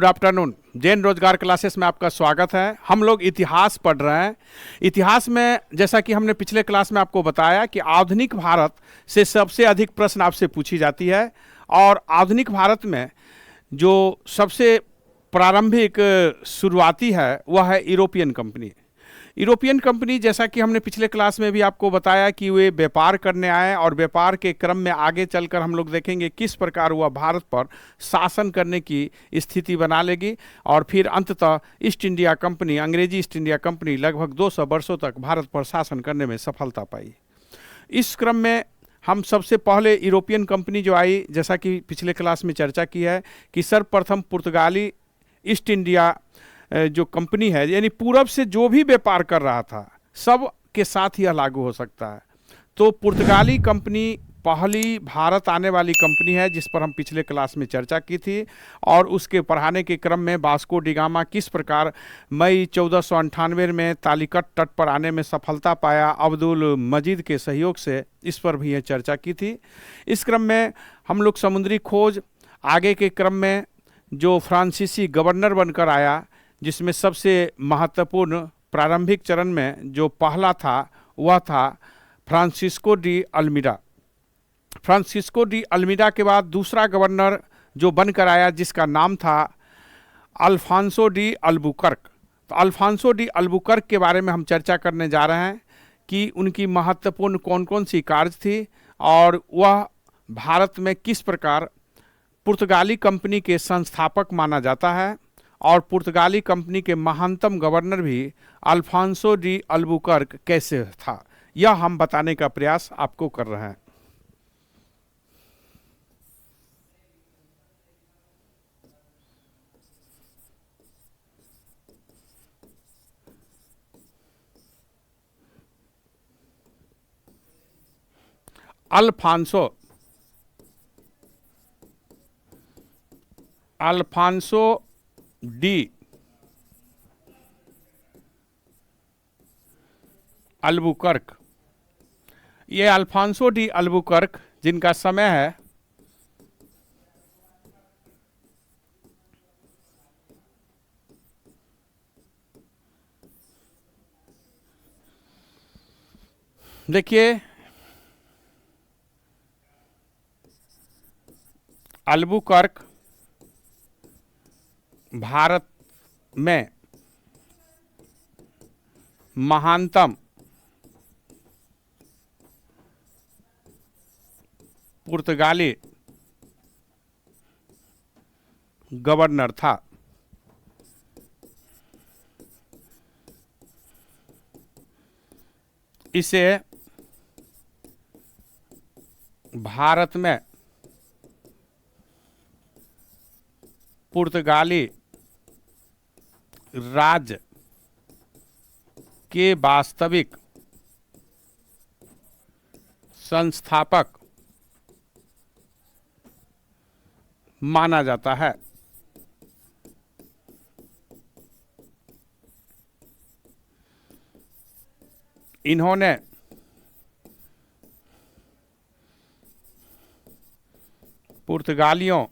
Good afternoon. Jain रोजगार classes में आपका स्वागत है। हम लोग इतिहास पढ़ रहे हैं। इतिहास में जैसा कि हमने पिछले क्लास में आपको बताया कि आधुनिक भारत से सबसे अधिक प्रश्न आपसे पूछी जाती है, और आधुनिक भारत में जो सबसे प्रारंभिक शुरुआती है वह है यूरोपियन कंपनी। यूरोपियन कंपनी, जैसा कि हमने पिछले क्लास में भी आपको बताया कि वे व्यापार करने आए, और व्यापार के क्रम में आगे चलकर हम लोग देखेंगे किस प्रकार वह भारत पर शासन करने की स्थिति बना लेगी, और फिर अंततः ईस्ट इंडिया कंपनी, अंग्रेजी ईस्ट इंडिया कंपनी लगभग 200 वर्षों तक भारत पर शासन करने में सफलता पाई। इस क्रम में हम सबसे पहले यूरोपियन कंपनी जो आई, जैसा कि पिछले क्लास में चर्चा की है कि सर्वप्रथम पुर्तगाली ईस्ट इंडिया जो कंपनी है, यानी पूरब से जो भी व्यापार कर रहा था सब के साथ यह लागू हो सकता है। तो पुर्तगाली कंपनी पहली भारत आने वाली कंपनी है, जिस पर हम पिछले क्लास में चर्चा की थी, और उसके पढ़ाने के क्रम में वास्को डी गामा किस प्रकार मई 1498 में तालिकट तट पर आने में सफलता पाया अब्दुल मजीद के सहयोग से, इस पर भी यह चर्चा की थी। इस क्रम में हम लोग समुद्री खोज, आगे के क्रम में जो फ्रांसीसी गवर्नर बनकर आया, जिसमें सबसे महत्वपूर्ण प्रारंभिक चरण में जो पहला था वह था Francisco de Almeida. Francisco de Almeida के बाद दूसरा गवर्नर जो बनकर आया, जिसका नाम था अल्फांसो डी अल्बुकर्क। तो अल्फांसो डी अल्बुकर्क के बारे में हम चर्चा करने जा रहे हैं कि उनकी महत्वपूर्ण कौन कौन सी कार्य थी, और वह भारत में किस प्रकार पुर्तगाली कंपनी के संस्थापक माना जाता है, और पुर्तगाली कंपनी के महानतम गवर्नर भी अल्फांसो डी अल्बुकर्क कैसे था, यह हम बताने का प्रयास आपको कर रहे हैं। अल्फांसो डी अल्बुकर्क, ये अल्फांसो डी अल्बुकर्क जिनका समय है देखिए, अल्बुकर्क भारत में महानतम पुर्तगाली गवर्नर था। इसे भारत में पुर्तगाली राज्य के वास्तविक संस्थापक माना जाता है। इन्होंने पुर्तगालियों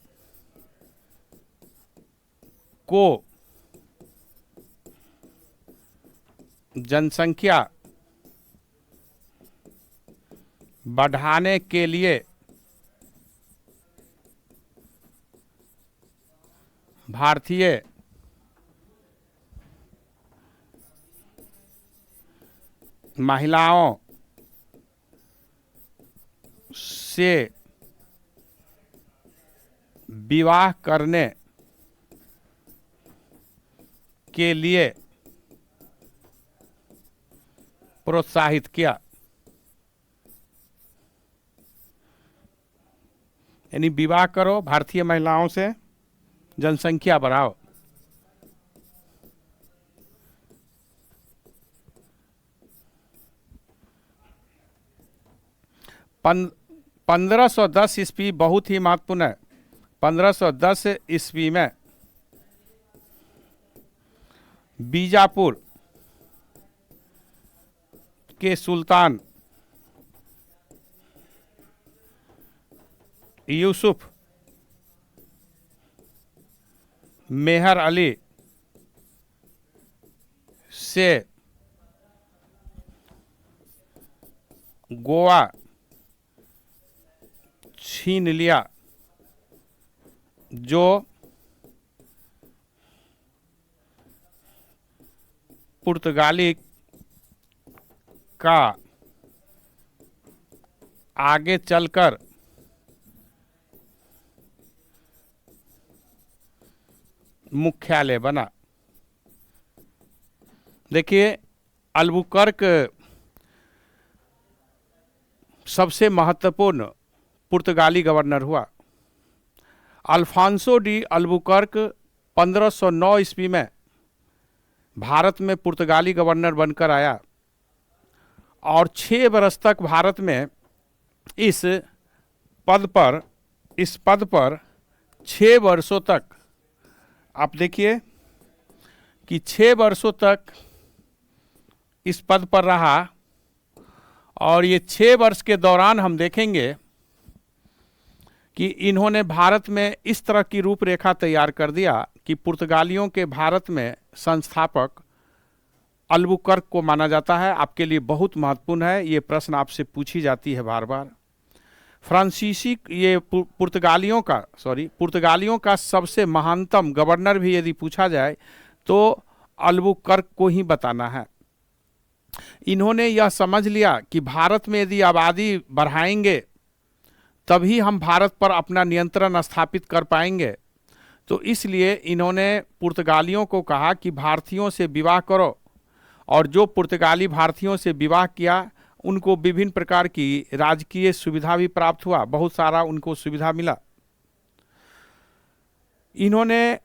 को जनसंख्या बढ़ाने के लिए भारतीय महिलाओं से विवाह करने के लिए प्रोत्साहित किया। यानी विवाह करो, भारतीय महिलाओं से जनसंख्या बढ़ाओ। पन 1510 ईस्वी बहुत ही महत्वपूर्ण है। 1510 ईस्वी में बीजापुर के सुल्तान यूसुफ मेहर अली से गोवा छीन लिया, जो पुर्तगाली का आगे चलकर मुख्यालय बना। देखिए, अल्बुकर्क सबसे महत्वपूर्ण पुर्तगाली गवर्नर हुआ। अल्फांसो डी अल्बुकर्क 1509 ईस्वी में भारत में पुर्तगाली गवर्नर बनकर आया और 6 बरस तक भारत में इस पद पर 6 वर्षों तक, आप देखिए कि 6 वर्षों तक इस पद पर रहा। और ये 6 वर्ष के दौरान हम देखेंगे कि इन्होंने भारत में इस तरह की रूपरेखा तैयार कर दिया कि पुर्तगालियों के भारत में संस्थापक अल्बुकर्क को माना जाता है। आपके लिए बहुत महत्वपूर्ण है, ये प्रश्न आपसे पूछी जाती है बार बार। फ्रांसीसी ये पुर्तगालियों का सबसे महानतम गवर्नर भी यदि पूछा जाए तो अल्बुकर्क को ही बताना है। इन्होंने यह समझ लिया कि भारत में यदि आबादी बढ़ाएंगे तभी हम भारत पर अपना नियंत्रण स्थापित कर पाएंगे। तो इसलिए इन्होंने पुर्तगालियों को कहा कि भारतीयों से विवाह करो, और जो पुर्तगाली भारतीयों से विवाह किया उनको विभिन्न प्रकार की राजकीय सुविधा भी प्राप्त हुआ, बहुत सारा उनको सुविधा मिला। इन्होंने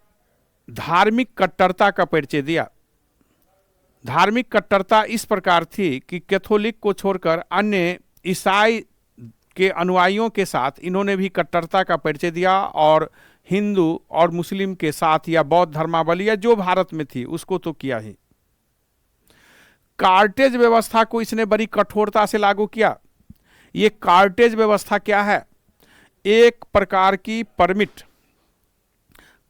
धार्मिक कट्टरता का परिचय दिया। धार्मिक कट्टरता इस प्रकार थी कि कैथोलिक को छोड़कर अन्य ईसाई के अनुयायियों के साथ इन्होंने भी कट्टरता का परिचय दिया, और हिंदू और मुस्लिम के साथ या बौद्ध धर्मावलंबी या जो भारत में थी उसको तो किया ही। कार्टेज व्यवस्था को इसने बड़ी कठोरता से लागू किया। ये कार्टेज व्यवस्था क्या है? एक प्रकार की परमिट,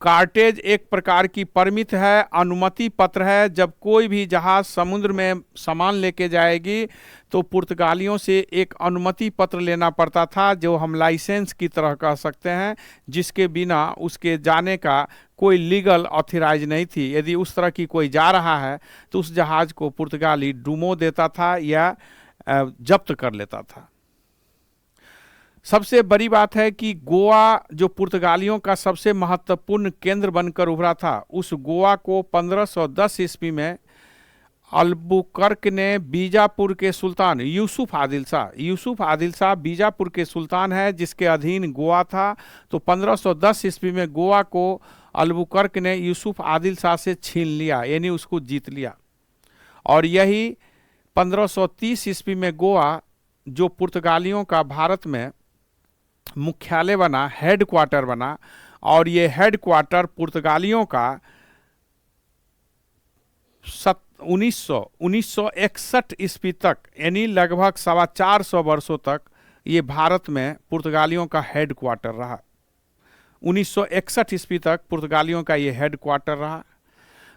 कार्टेज एक प्रकार की परमिट है, अनुमति पत्र है। जब कोई भी जहाज समुद्र में सामान लेके जाएगी तो पुर्तगालियों से एक अनुमति पत्र लेना पड़ता था, जो हम लाइसेंस की तरह कह सकते हैं, जिसके बिना उसके जाने का कोई लीगल ऑथराइज नहीं थी। यदि उस तरह की कोई जा रहा है तो उस जहाज को पुर्तगाली डुमो देता था या जब्त कर लेता था। सबसे बड़ी बात है कि गोवा जो पुर्तगालियों का सबसे महत्वपूर्ण केंद्र बनकर उभरा था, उस गोवा को 1510 ईस्वी में अल्बुकर्क ने बीजापुर के सुल्तान यूसुफ आदिल शाह बीजापुर के सुल्तान है जिसके अधीन गोवा था। तो 1510 ईस्वी में गोवा को अल्बुकर्क ने यूसुफ आदिल शाह से छीन लिया, यानी उसको जीत लिया। और यही 1530 ईस्वी में गोवा जो पुर्तगालियों का भारत में मुख्यालय बना, हेडक्वार्टर बना, और ये हेडक्वार्टर पुर्तगालियों का 1961 ईस्वी तक, यानी लगभग 425 वर्षों तक ये भारत में पुर्तगालियों का हेडक्वार्टर रहा। 1961 ईस्वी तक पुर्तगालियों का ये हेडक्वार्टर रहा।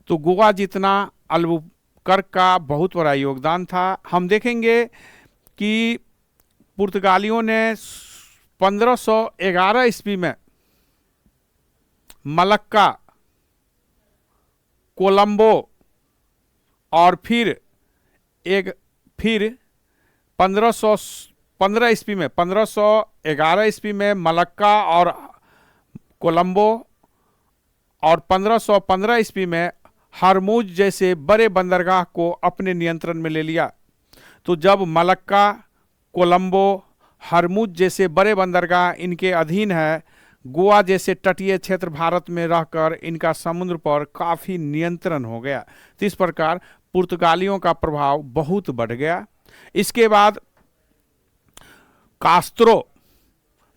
तो गोवा जितना अल्बुकर्क का बहुत बड़ा योगदान था। हम देखेंगे कि पुर्तगालियों ने 1511 ईस्वी में मलक्का, कोलंबो और फिर 1511 ईस्वी में मलक्का और कोलंबो, और 1515 ईस्वी में हरमुज जैसे बड़े बंदरगाह को अपने नियंत्रण में ले लिया। तो जब मलक्का, कोलंबो, हरमुज जैसे बड़े बंदरगाह इनके अधीन है, गोवा जैसे तटीय क्षेत्र भारत में रहकर इनका समुद्र पर काफ़ी नियंत्रण हो गया। तो इस प्रकार पुर्तगालियों का प्रभाव बहुत बढ़ गया। इसके बाद कास्त्रो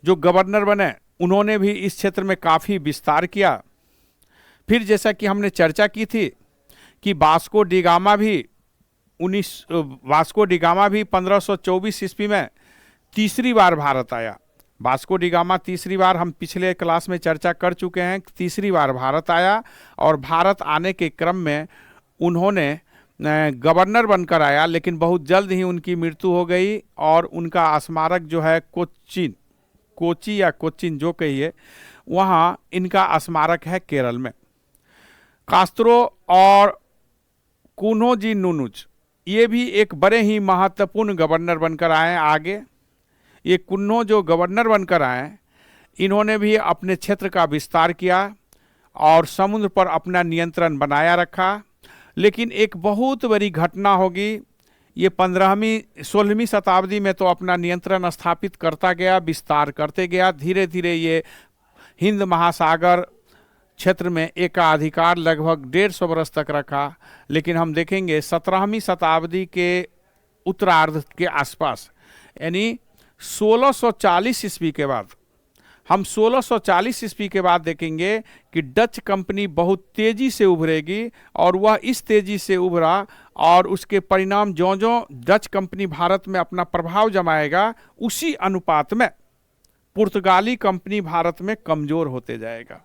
जो गवर्नर बने, उन्होंने भी इस क्षेत्र में काफ़ी विस्तार किया। फिर जैसा कि हमने चर्चा की थी कि वास्को डी गामा भी 1524 ईस्वी में तीसरी बार भारत आया। वास्को डी गामा तीसरी बार, हम पिछले क्लास में चर्चा कर चुके हैं, तीसरी बार भारत आया और भारत आने के क्रम में उन्होंने गवर्नर बनकर आया, लेकिन बहुत जल्द ही उनकी मृत्यु हो गई और उनका स्मारक जो है कोची या कोचिन जो कहिए, वहाँ इनका स्मारक है केरल में। कास्त्रो और कुनोजी नुनुज ये भी एक बड़े ही महत्वपूर्ण गवर्नर बनकर आए आगे। ये कुन्नो जो गवर्नर बनकर आए, इन्होंने भी अपने क्षेत्र का विस्तार किया और समुद्र पर अपना नियंत्रण बनाया रखा। लेकिन एक बहुत बड़ी घटना होगी, ये 16वीं शताब्दी में तो अपना नियंत्रण स्थापित करता गया, विस्तार करते गया, धीरे धीरे ये हिंद महासागर क्षेत्र में एकाधिकार लगभग 150 वर्ष तक रखा। लेकिन हम देखेंगे 17वीं शताब्दी के उत्तरार्ध के आसपास, यानी 1640 ईस्वी के बाद, हम 1640 ईस्वी के बाद देखेंगे कि डच कंपनी बहुत तेजी से उभरेगी और वह इस तेजी से उभरा और उसके परिणाम ज्यों ज्यों डच कंपनी भारत में अपना प्रभाव जमाएगा, उसी अनुपात में पुर्तगाली कंपनी भारत में कमजोर होते जाएगा।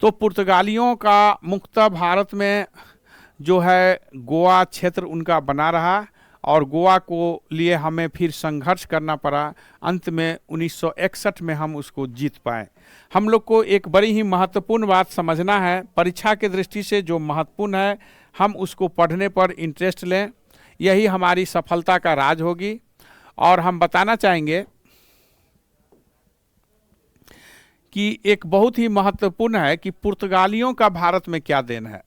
तो पुर्तगालियों का मुख्यतः भारत में जो है गोवा क्षेत्र उनका बना रहा और गोवा को लिए हमें फिर संघर्ष करना पड़ा। अंत में 1961 में हम उसको जीत पाए। हम लोग को एक बड़ी ही महत्वपूर्ण बात समझना है, परीक्षा के दृष्टि से जो महत्वपूर्ण है हम उसको पढ़ने पर इंटरेस्ट लें, यही हमारी सफलता का राज होगी। और हम बताना चाहेंगे कि एक बहुत ही महत्वपूर्ण है कि पुर्तगालियों का भारत में क्या देन है।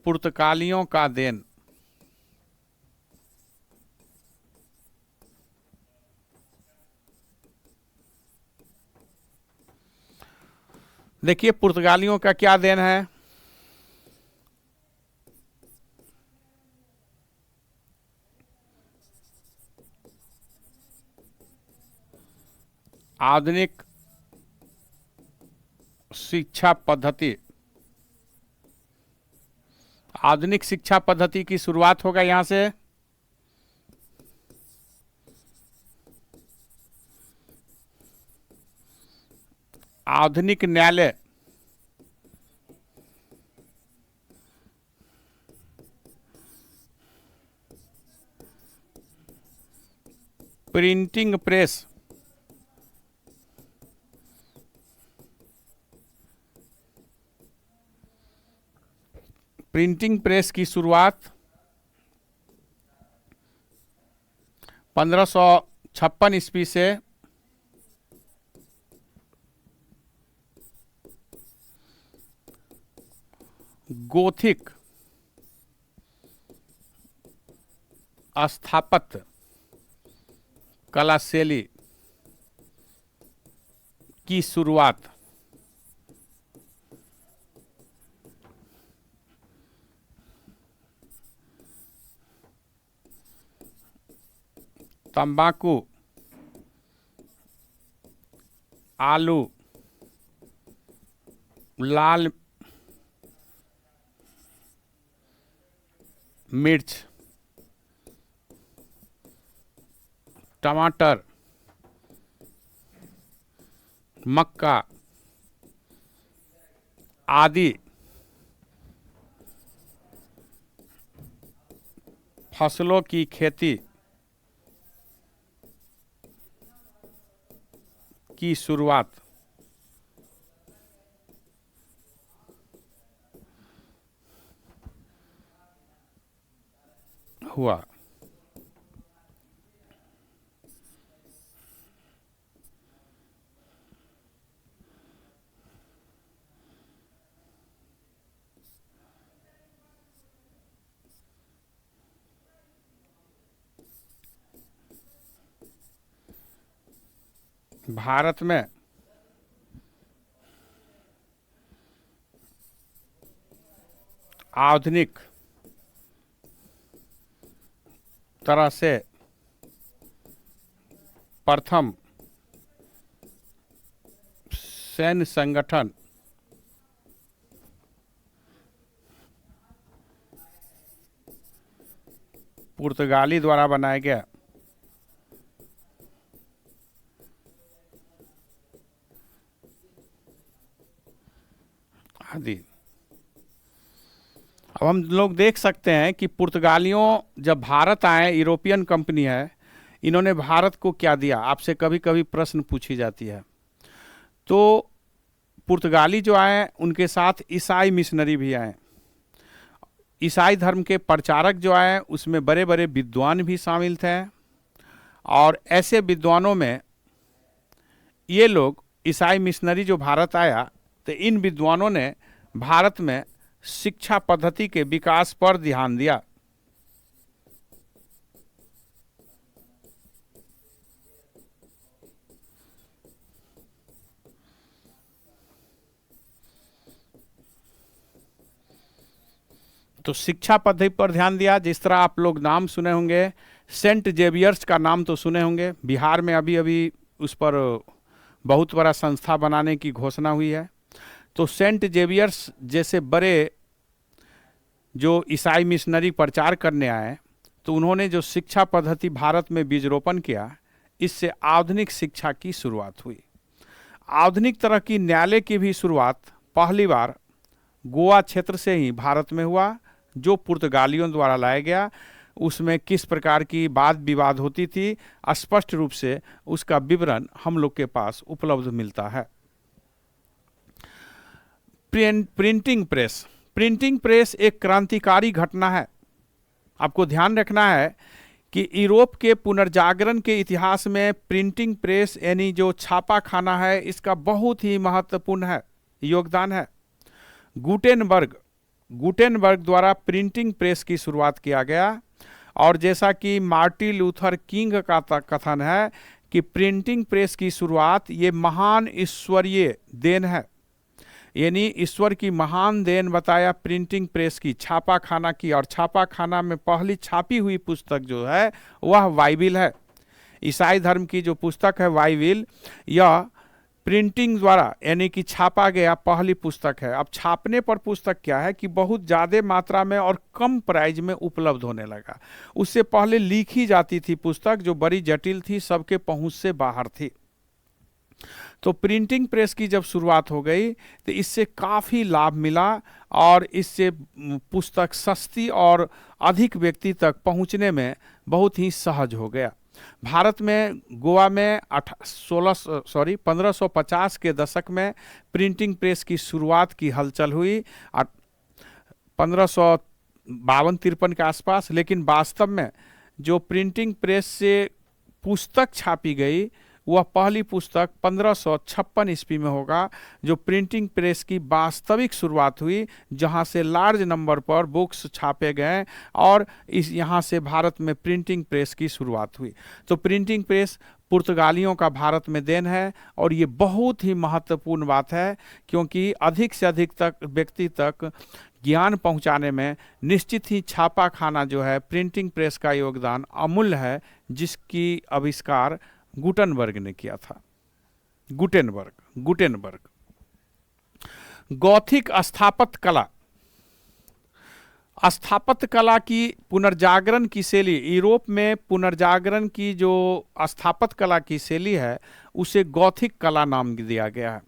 पुर्तगालियों का देन, देखिए पुर्तगालियों का क्या देन है। आधुनिक शिक्षा पद्धति, आधुनिक शिक्षा पद्धति की शुरुआत होगा यहां से। आधुनिक न्यायालय, प्रिंटिंग प्रेस, प्रिंटिंग प्रेस की शुरुआत 1556 ईस्वी से गोथिक स्थापत्य कला शैली की शुरुआत तंबाकू, आलू, लाल मिर्च, टमाटर, मक्का आदि फसलों की खेती की शुरुआत हुआ। भारत में आधुनिक तरह से प्रथम सैन्य संगठन पुर्तगाली द्वारा बनाया गया। आदि। अब हम लोग देख सकते हैं कि पुर्तगालियों जब भारत आए, यूरोपियन कंपनी है, इन्होंने भारत को क्या दिया, आपसे कभी कभी प्रश्न पूछी जाती है। तो पुर्तगाली जो आए उनके साथ ईसाई मिशनरी भी आए। ईसाई धर्म के प्रचारक जो आए उसमें बड़े बड़े विद्वान भी शामिल थे, और ऐसे विद्वानों में ये लोग, ईसाई मिशनरी जो भारत आया, तो इन विद्वानों ने भारत में शिक्षा पद्धति के विकास पर ध्यान दिया। तो शिक्षा पद्धति पर ध्यान दिया। जिस तरह आप लोग नाम सुने होंगे, सेंट जेवियर्स का नाम तो सुने होंगे, बिहार में अभी अभी उस पर बहुत बड़ा संस्था बनाने की घोषणा हुई है। तो सेंट जेवियर्स जैसे बड़े जो ईसाई मिशनरी प्रचार करने आए, तो उन्होंने जो शिक्षा पद्धति भारत में बीजरोपण किया, इससे आधुनिक शिक्षा की शुरुआत हुई। आधुनिक तरह की न्यायालय की भी शुरुआत पहली बार गोवा क्षेत्र से ही भारत में हुआ, जो पुर्तगालियों द्वारा लाया गया। उसमें किस प्रकार की वाद विवाद होती थी, स्पष्ट रूप से उसका विवरण हम लोग के पास उपलब्ध मिलता है। Printing press. प्रिंटिंग प्रेस एक क्रांतिकारी घटना है। आपको ध्यान रखना है कि यूरोप के पुनर्जागरण के इतिहास में प्रिंटिंग प्रेस यानी जो छापा खाना है, इसका बहुत ही महत्वपूर्ण है, योगदान है। गुटेनबर्ग द्वारा प्रिंटिंग प्रेस की शुरुआत किया गया, और जैसा कि मार्टिन लूथर किंग का कथन है कि प्रिंटिंग प्रेस की शुरुआत ये महान ईश्वरीय देन है, यानी ईश्वर की महान देन बताया प्रिंटिंग प्रेस की, छापा खाना की। और छापा खाना में पहली छापी हुई पुस्तक जो है वह बाइबिल है। ईसाई धर्म की जो पुस्तक है बाइबिल, यह प्रिंटिंग द्वारा यानी कि छापा गया पहली पुस्तक है। अब छापने पर पुस्तक क्या है कि बहुत ज़्यादा मात्रा में और कम प्राइस में उपलब्ध होने लगा। उससे पहले लिखी जाती थी पुस्तक, जो बड़ी जटिल थी, सबके पहुंच से बाहर थी। तो प्रिंटिंग प्रेस की जब शुरुआत हो गई तो इससे काफ़ी लाभ मिला, और इससे पुस्तक सस्ती और अधिक व्यक्ति तक पहुंचने में बहुत ही सहज हो गया। भारत में गोवा में 1550 के दशक में प्रिंटिंग प्रेस की शुरुआत की हलचल हुई, 1552-53 के आसपास। लेकिन वास्तव में जो प्रिंटिंग प्रेस से पुस्तक छापी गई, वह पहली पुस्तक 1556 ईस्वी में होगा, जो प्रिंटिंग प्रेस की वास्तविक शुरुआत हुई, जहां से लार्ज नंबर पर बुक्स छापे गए, और यहाँ से भारत में प्रिंटिंग प्रेस की शुरुआत हुई। तो प्रिंटिंग प्रेस पुर्तगालियों का भारत में देन है, और ये बहुत ही महत्वपूर्ण बात है, क्योंकि अधिक से अधिक तक व्यक्ति तक ज्ञान पहुंचाने में निश्चित ही छापा खाना जो है, प्रिंटिंग प्रेस का योगदान अमूल्य है, जिसकी आविष्कार गुटेनबर्ग ने किया था। गुटेनबर्ग। गॉथिक स्थापत्य कला की पुनर्जागरण की शैली, यूरोप में पुनर्जागरण की जो स्थापत्य कला की शैली है, उसे गॉथिक कला नाम दिया गया है।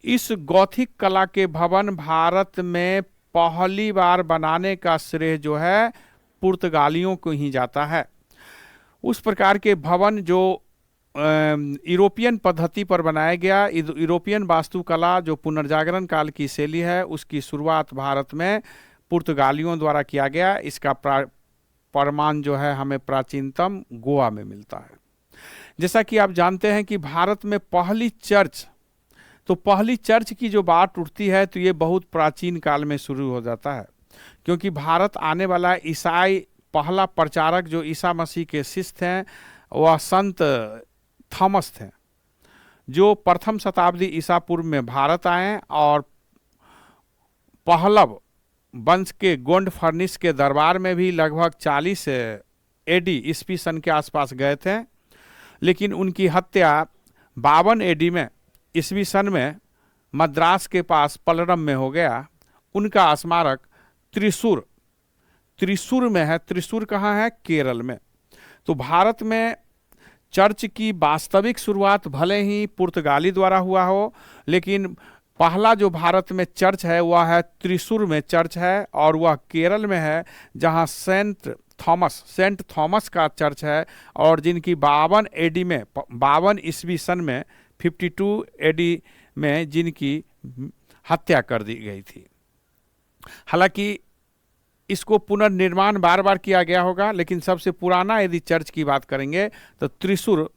इस गॉथिक कला के भवन भारत में पहली बार बनाने का श्रेय जो है पुर्तगालियों को ही जाता है। उस प्रकार के भवन जो यूरोपियन पद्धति पर बनाया गया, यूरोपियन वास्तुकला जो पुनर्जागरण काल की शैली है, उसकी शुरुआत भारत में पुर्तगालियों द्वारा किया गया। इसका प्रमाण जो है हमें प्राचीनतम गोवा में मिलता है। जैसा कि आप जानते हैं कि भारत में पहली चर्च की जो बात उठती है, तो ये बहुत प्राचीन काल में शुरू हो जाता है, क्योंकि भारत आने वाला ईसाई पहला प्रचारक जो ईसा मसीह के शिष्य थे, वह संत थॉमस थे, जो प्रथम शताब्दी ईसा पूर्व में भारत आए, और पहलव वंश के गोंड फर्निस के दरबार में भी लगभग 40 एडी ईस्वी सन के आसपास गए थे। लेकिन उनकी हत्या 52 एडी में ईस्वी सन में मद्रास के पास पलरम में हो गया। उनका स्मारक त्रिशूर में है। त्रिशूर कहाँ है? केरल में। तो भारत में चर्च की वास्तविक शुरुआत भले ही पुर्तगाली द्वारा हुआ हो, लेकिन पहला जो भारत में चर्च है वह है त्रिशूर में चर्च है, और वह केरल में है, जहां सेंट थॉमस का चर्च है, और जिनकी 52 एडी में 52 ईस्वी सन में 52 एडी में जिनकी हत्या कर दी गई थी। हालांकि इसको पुनर्निर्माण बार बार किया गया होगा, लेकिन सबसे पुराना यदि चर्च की बात करेंगे तो त्रिशूर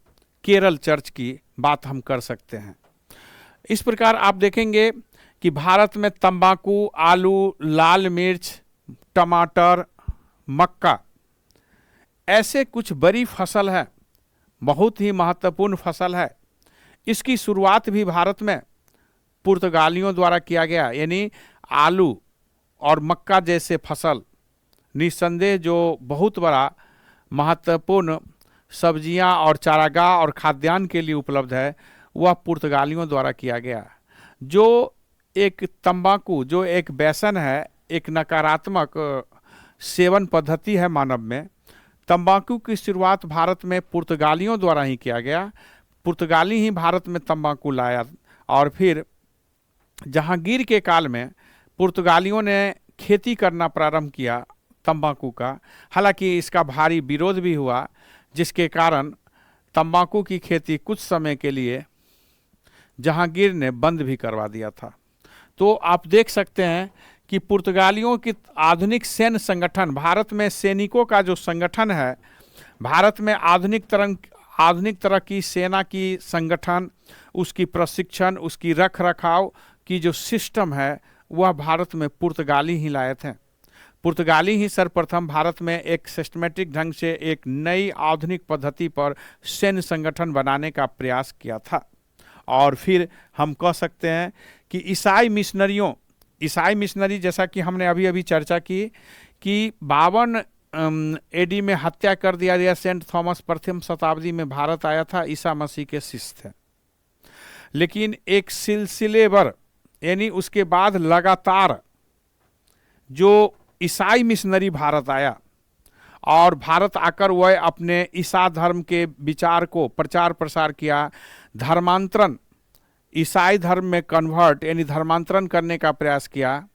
केरल चर्च की बात हम कर सकते हैं। इस प्रकार आप देखेंगे कि भारत में तंबाकू, आलू, लाल मिर्च, टमाटर, मक्का ऐसे कुछ बड़ी फसल है, बहुत ही महत्वपूर्ण फसल है। इसकी शुरुआत भी भारत में पुर्तगालियों द्वारा किया गया, यानी आलू और मक्का जैसे फसल निस्संदेह जो बहुत बड़ा महत्वपूर्ण सब्जियां और चारागाह और खाद्यान्न के लिए उपलब्ध है, वह पुर्तगालियों द्वारा किया गया। जो एक तंबाकू, जो एक व्यसन है, एक नकारात्मक सेवन पद्धति है मानव में, तंबाकू की शुरुआत भारत में पुर्तगालियों द्वारा ही किया गया। पुर्तगाली ही भारत में तंबाकू लाया, और फिर जहांगीर के काल में पुर्तगालियों ने खेती करना प्रारंभ किया तंबाकू का। हालांकि इसका भारी विरोध भी हुआ, जिसके कारण तंबाकू की खेती कुछ समय के लिए जहांगीर ने बंद भी करवा दिया था। तो आप देख सकते हैं कि पुर्तगालियों की आधुनिक सैन्य संगठन, भारत में सैनिकों का जो संगठन है, भारत में आधुनिक तरह की सेना की संगठन, उसकी प्रशिक्षण, उसकी रख रखाव की जो सिस्टम है, वह भारत में पुर्तगाली ही लाए थे। पुर्तगाली ही सर्वप्रथम भारत में एक सिस्टमेटिक ढंग से एक नई आधुनिक पद्धति पर सैन्य संगठन बनाने का प्रयास किया था। और फिर हम कह सकते हैं कि ईसाई मिशनरी, जैसा कि हमने अभी अभी चर्चा की कि 52 एडी में हत्या कर दिया गया सेंट थॉमस, प्रथम शताब्दी में भारत आया था, ईसा मसीह के शिष्य थे। लेकिन एक सिलसिलेवर, यानी उसके बाद लगातार जो ईसाई मिशनरी भारत आया, और भारत आकर वह अपने ईसा धर्म के विचार को प्रचार प्रसार किया, धर्मांतरण, ईसाई धर्म में कन्वर्ट यानी धर्मांतरण करने का प्रयास किया,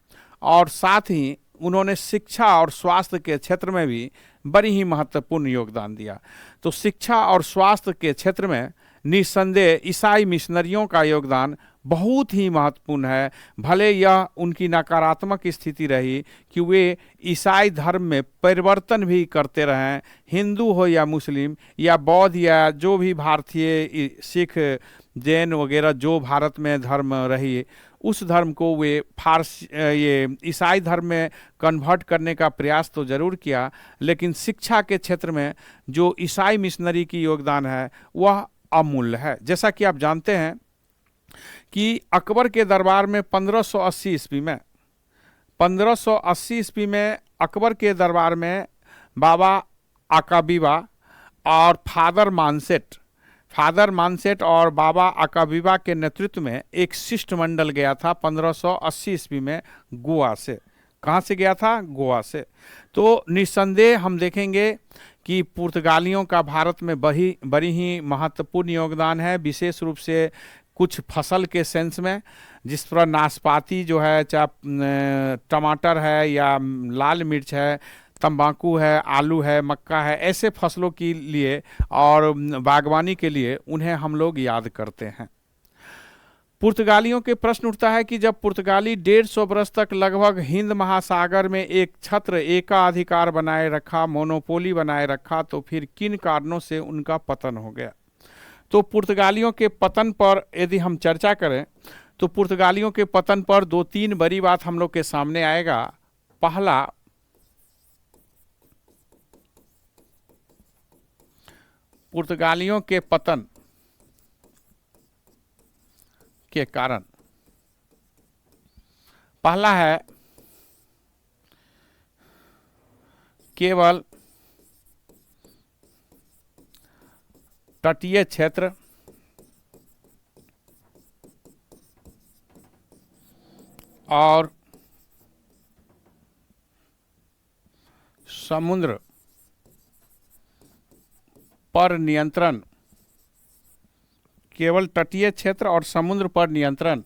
और साथ ही उन्होंने शिक्षा और स्वास्थ्य के क्षेत्र में भी बड़ी ही महत्वपूर्ण योगदान दिया। तो शिक्षा और स्वास्थ्य के क्षेत्र में निस्संदेह ईसाई मिशनरियों का योगदान बहुत ही महत्वपूर्ण है। भले यह उनकी नकारात्मक स्थिति रही कि वे ईसाई धर्म में परिवर्तन भी करते रहें, हिंदू हो या मुस्लिम या बौद्ध या जो भी भारतीय सिख जैन वगैरह जो भारत में धर्म रही, उस धर्म को वे ये ईसाई धर्म में कन्वर्ट करने का प्रयास तो जरूर किया, लेकिन शिक्षा के क्षेत्र में जो ईसाई मिशनरी की योगदान है वह अमूल्य है। जैसा कि आप जानते हैं कि अकबर के दरबार में 1580 ईस्वी में अकबर के दरबार में बाबा आकाबीबा और फादर मानसेट और बाबा आकाबीबा के नेतृत्व में एक शिष्टमंडल गया था 1580 ईस्वी में गोवा से। कहाँ से गया था? गोवा से। तो निस्संदेह हम देखेंगे कि पुर्तगालियों का भारत में बड़ी ही महत्वपूर्ण योगदान है, विशेष रूप से कुछ फसल के सेंस में, जिस तरह नाशपाती जो है, चाहे टमाटर है या लाल मिर्च है, तंबाकू है, आलू है, मक्का है, ऐसे फसलों के लिए और बागवानी के लिए उन्हें हम लोग याद करते हैं। पुर्तगालियों के प्रश्न उठता है कि जब पुर्तगाली 150 वर्ष तक लगभग हिंद महासागर में एक छत्र एकाधिकार बनाए रखा, मोनोपोली बनाए रखा, तो फिर किन कारणों से उनका पतन हो गया? तो पुर्तगालियों के पतन पर यदि हम चर्चा करें तो पुर्तगालियों के पतन पर 2-3 बड़ी बात हम लोग के सामने आएगा। पहला, पुर्तगालियों के पतन के कारण पहला है केवल तटीय क्षेत्र और समुद्र पर नियंत्रण, केवल तटीय क्षेत्र और समुद्र पर नियंत्रण।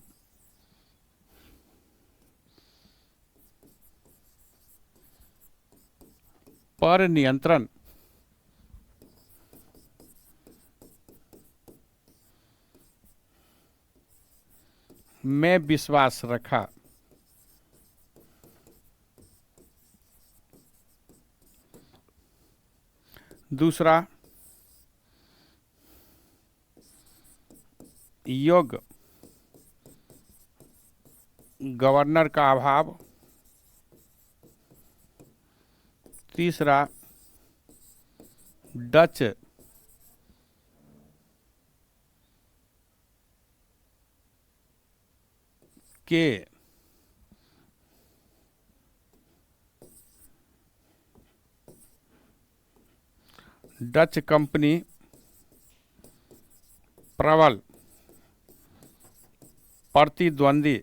पर नियंत्रण में विश्वास रखा। दूसरा, योग्य गवर्नर का अभाव। तीसरा, डच के डच कंपनी प्रबल प्रतिद्वंदी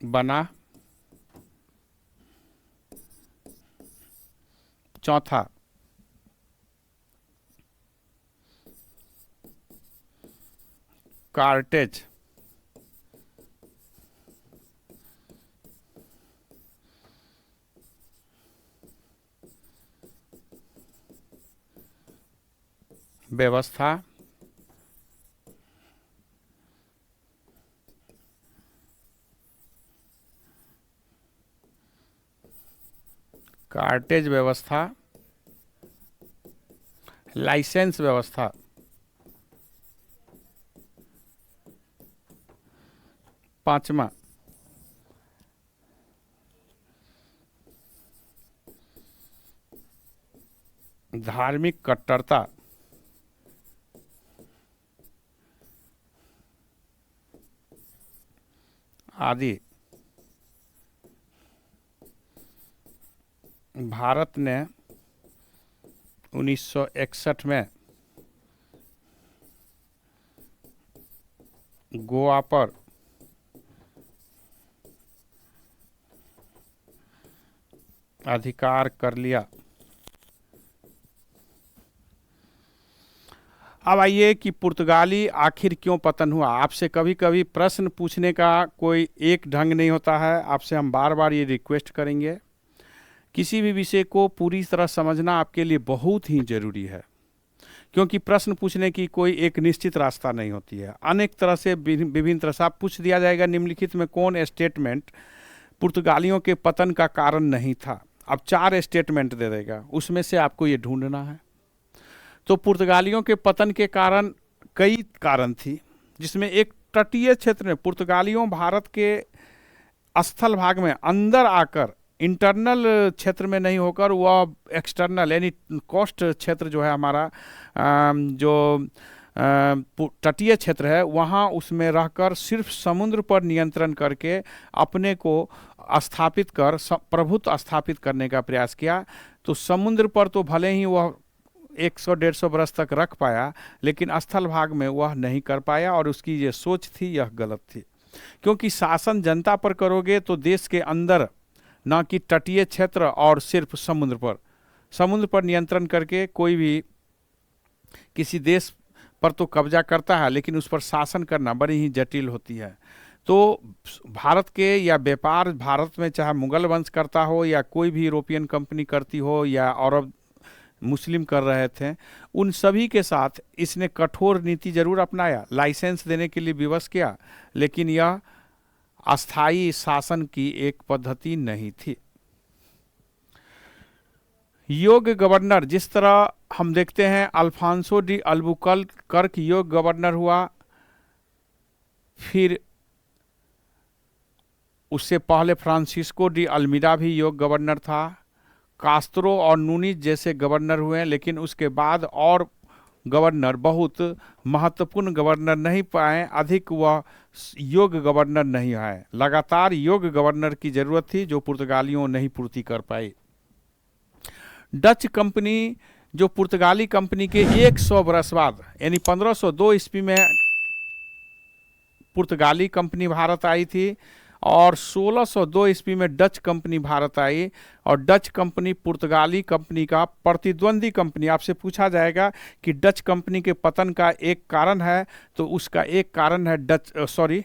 बना। चौथा, कार्टेज व्यवस्था कार्टेज व्यवस्था, लाइसेंस व्यवस्था। पांचवा, धार्मिक कट्टरता आदि। भारत ने 1961 में गोवा पर अधिकार कर लिया। अब आइए कि पुर्तगाली आखिर क्यों पतन हुआ। आपसे कभी कभी प्रश्न पूछने का कोई एक ढंग नहीं होता है, आपसे हम बार बार ये रिक्वेस्ट करेंगे। किसी भी विषय को पूरी तरह समझना आपके लिए बहुत ही जरूरी है, क्योंकि प्रश्न पूछने की कोई एक निश्चित रास्ता नहीं होती है। अनेक तरह से विभिन्न तरह से आप पूछ दिया जाएगा निम्नलिखित में कौन स्टेटमेंट पुर्तगालियों के पतन का कारण नहीं था। अब 4 स्टेटमेंट दे देगा, उसमें से आपको ये ढूंढना है। तो पुर्तगालियों के पतन के कारण कई कारण थी, जिसमें एक तटीय क्षेत्र में पुर्तगालियों भारत के स्थल भाग में अंदर आकर इंटरनल क्षेत्र में नहीं होकर वह एक्सटर्नल यानी कोस्ट क्षेत्र जो है हमारा जो तटीय क्षेत्र है वहाँ उसमें रहकर सिर्फ समुद्र पर नियंत्रण करके अपने को स्थापित कर प्रभुत्व स्थापित करने का प्रयास किया। तो समुद्र पर तो भले ही वह 100-150 बरस तक रख पाया, लेकिन स्थल भाग में वह नहीं कर पाया और उसकी ये सोच थी यह गलत थी। क्योंकि शासन जनता पर करोगे तो देश के अंदर, ना कि तटीय क्षेत्र और सिर्फ समुद्र पर नियंत्रण करके कोई भी किसी देश पर तो कब्जा करता है, लेकिन उस पर शासन करना बड़ी ही जटिल होती है। तो भारत के या व्यापार भारत में चाहे मुगल वंश करता हो या कोई भी यूरोपियन कंपनी करती हो या अरब मुस्लिम कर रहे थे, उन सभी के साथ इसने कठोर नीति जरूर अपनाया, लाइसेंस देने के लिए विवश किया, लेकिन यह अस्थायी शासन की एक पद्धति नहीं थी। योग्य गवर्नर, जिस तरह हम देखते हैं अल्फांसो डी अल्बुकर्क योग्य गवर्नर हुआ, फिर उससे पहले फ्रांसिस्को डी अल्मीडा भी योग्य गवर्नर था, कास्त्रो और नूनीज जैसे गवर्नर हुए, लेकिन उसके बाद और गवर्नर बहुत महत्वपूर्ण गवर्नर नहीं पाए, अधिक वह योग्य गवर्नर नहीं आए। लगातार योग्य गवर्नर की जरूरत थी जो पुर्तगालियों नहीं पूर्ति कर पाई। डच कंपनी, जो पुर्तगाली कंपनी के 100 बरस बाद यानी 1502 ईस्वी में पुर्तगाली कंपनी भारत आई थी और 1602 ईस्वी में डच कंपनी भारत आई और डच कंपनी पुर्तगाली कंपनी का प्रतिद्वंदी कंपनी। आपसे पूछा जाएगा कि डच कंपनी के पतन का एक कारण है, तो उसका एक कारण है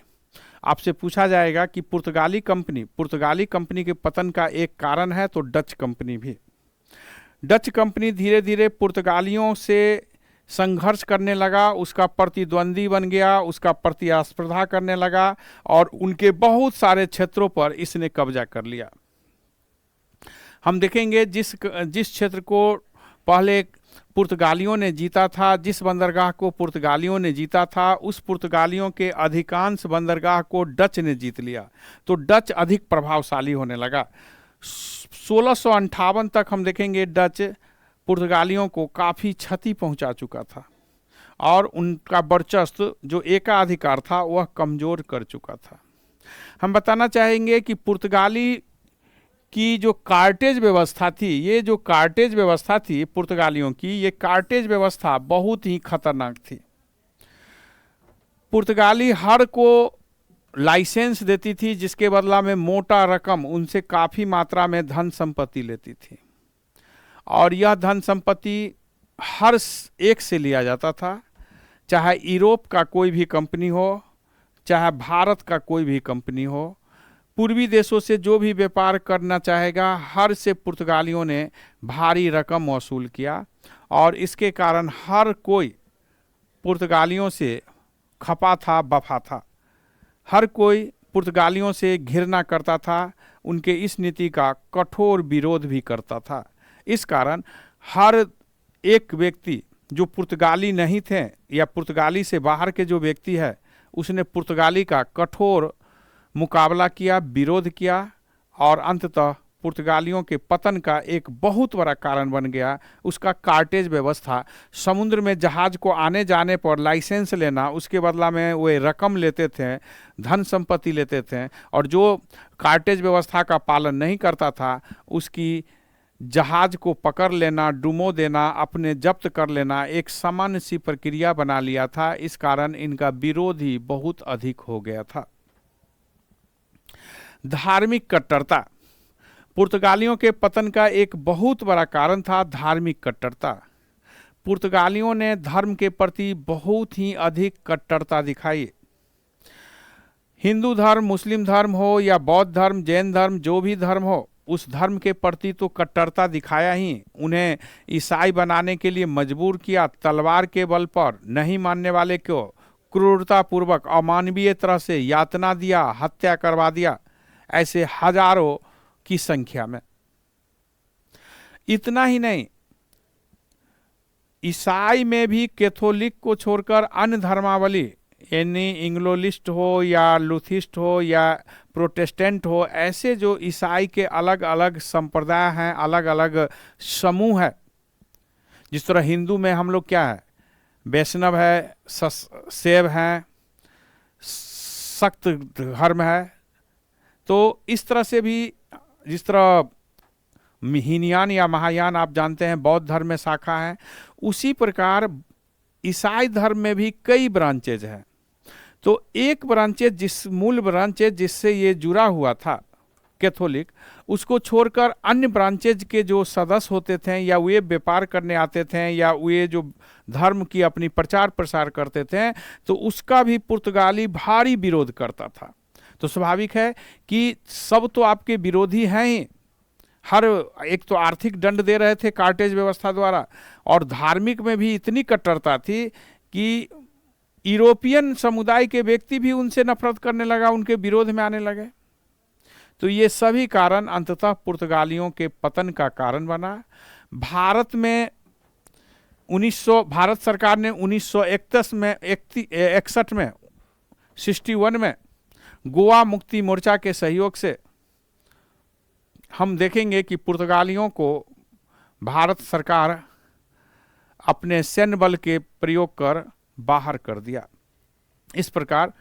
आपसे पूछा जाएगा कि पुर्तगाली कंपनी के पतन का एक कारण है, तो डच कंपनी भी। डच कंपनी धीरे धीरे पुर्तगालियों से संघर्ष करने लगा, उसका प्रतिद्वंदी बन गया, उसका प्रतिस्पर्धा करने लगा और उनके बहुत सारे क्षेत्रों पर इसने कब्जा कर लिया। हम देखेंगे जिस क्षेत्र को पहले पुर्तगालियों ने जीता था, जिस बंदरगाह को पुर्तगालियों ने जीता था, उस पुर्तगालियों के अधिकांश बंदरगाह को डच ने जीत लिया, तो डच अधिक प्रभावशाली होने लगा। 1658 तक हम देखेंगे डच पुर्तगालियों को काफ़ी क्षति पहुंचा चुका था और उनका वर्चस्व जो एकाधिकार था वह कमज़ोर कर चुका था। हम बताना चाहेंगे कि पुर्तगाली की जो कार्टेज व्यवस्था थी, ये जो कार्टेज व्यवस्था थी पुर्तगालियों की, ये कार्टेज व्यवस्था बहुत ही खतरनाक थी। पुर्तगाली हर को लाइसेंस देती थी, जिसके बदला में मोटा रकम उनसे काफ़ी मात्रा में धन संपत्ति लेती थी और यह धन संपत्ति हर एक से लिया जाता था, चाहे यूरोप का कोई भी कंपनी हो, चाहे भारत का कोई भी कंपनी हो। पूर्वी देशों से जो भी व्यापार करना चाहेगा, हर से पुर्तगालियों ने भारी रकम वसूल किया और इसके कारण हर कोई पुर्तगालियों से खपा था, बफा था। हर कोई पुर्तगालियों से घृणा करता था, उनके इस नीति का कठोर विरोध भी करता था। इस कारण हर एक व्यक्ति जो पुर्तगाली नहीं थे या पुर्तगाली से बाहर के जो व्यक्ति है, उसने पुर्तगाली का कठोर मुकाबला किया, विरोध किया और अंततः पुर्तगालियों के पतन का एक बहुत बड़ा कारण बन गया उसका कार्टेज व्यवस्था। समुद्र में जहाज को आने जाने पर लाइसेंस लेना, उसके बदला में वे रकम लेते थे, धन संपत्ति लेते थे और जो कार्टेज व्यवस्था का पालन नहीं करता था उसकी जहाज को पकड़ लेना, डुबो देना, अपने जब्त कर लेना एक सामान्य सी प्रक्रिया बना लिया था। इस कारण इनका विरोध ही बहुत अधिक हो गया था। धार्मिक कट्टरता पुर्तगालियों के पतन का एक बहुत बड़ा कारण था। धार्मिक कट्टरता, पुर्तगालियों ने धर्म के प्रति बहुत ही अधिक कट्टरता दिखाई। हिंदू धर्म, मुस्लिम धर्म हो या बौद्ध धर्म, जैन धर्म, जो भी धर्म हो, उस धर्म के प्रति तो कट्टरता दिखाया ही। उन्हें ईसाई बनाने के लिए मजबूर किया, तलवार के बल पर नहीं मानने वाले को क्रूरतापूर्वक अमानवीय तरह से यातना दिया, हत्या करवा दिया, ऐसे हजारों की संख्या में। इतना ही नहीं, ईसाई में भी कैथोलिक को छोड़कर अन्य धर्मावली यानी इंग्लोलिस्ट हो या लूथिस्ट हो या प्रोटेस्टेंट हो, ऐसे जो ईसाई के अलग अलग संप्रदाय हैं, अलग अलग समूह है। जिस तरह हिंदू में हम लोग क्या है, वैष्णव है, शैव हैं, शक्त धर्म है, तो इस तरह से भी जिस तरह हीनयान या महायान आप जानते हैं बौद्ध धर्म में शाखा है, उसी प्रकार ईसाई धर्म में भी कई ब्रांचेज हैं। तो एक ब्रांचेज मूल ब्रांचेज जिससे ये जुड़ा हुआ था कैथोलिक, उसको छोड़कर अन्य ब्रांचेज के जो सदस्य होते थे या वे व्यापार करने आते थे या वे जो धर्म की अपनी प्रचार प्रसार करते थे, तो उसका भी पुर्तगाली भारी विरोध करता था। तो स्वाभाविक है कि सब तो आपके विरोधी हैं ही। हर एक तो आर्थिक दंड दे रहे थे कार्टेज व्यवस्था द्वारा, और धार्मिक में भी इतनी कट्टरता थी कि यूरोपियन समुदाय के व्यक्ति भी उनसे नफरत करने लगा, उनके विरोध में आने लगे। तो ये सभी कारण अंततः पुर्तगालियों के पतन का कारण बना। भारत में भारत सरकार ने 1961 में 61 में गोवा मुक्ति मोर्चा के सहयोग से हम देखेंगे कि पुर्तगालियों को भारत सरकार अपने सैन्य बल के प्रयोग कर बाहर कर दिया। इस प्रकार